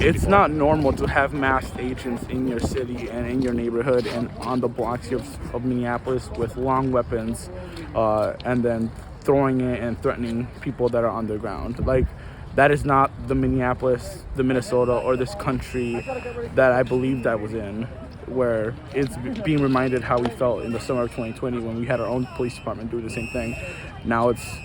it's not normal to have masked agents in your city and in your neighborhood and on the blocks of Minneapolis with long weapons, and then throwing it and threatening people that are on the ground. Like, that is not the Minneapolis, the Minnesota, or this country that I believed I was in, where it's being reminded how we felt in the summer of 2020 when we had our own police department do the same thing. Now it's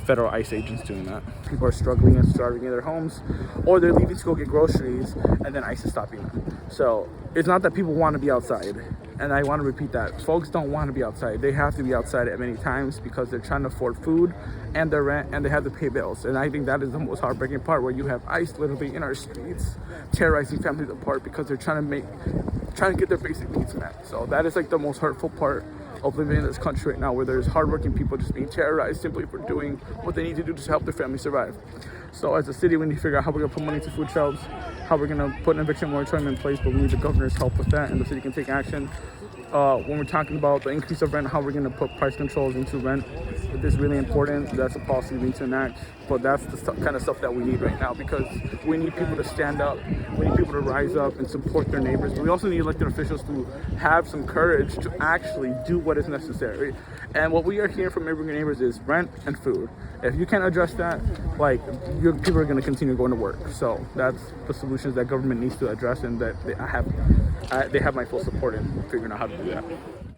federal ICE agents doing that. People are struggling and starving in their homes, or they're leaving to go get groceries, and then ICE is stopping them. So it's not that people want to be outside, and I want to repeat that. Folks don't want to be outside. They have to be outside at many times because they're trying to afford food and their rent, and they have to pay bills. And I think that is the most heartbreaking part, where you have ICE literally in our streets terrorizing families apart because they're trying to get their basic needs met. So that is like the most hurtful part of living in this country right now, where there's hardworking people just being terrorized simply for doing what they need to do to help their family survive. So as a city, we need to figure out how we're going to put money to food shelves, how we're going to put an eviction moratorium in place, but we need the governor's help with that, and the city can take action. When we're talking about the increase of rent, how we're going to put price controls into rent, it is really important. That's a policy we need to enact, but that's the kind of stuff that we need right now, because we need people to stand up, we need people to rise up and support their neighbors, but we also need elected officials to have some courage to actually do what is necessary. And what we are hearing from immigrant neighbors is rent and food. If you can't address that, like, people are going to continue going to work. So that's the solutions that government needs to address, and that they have my full support in figuring out how to do that.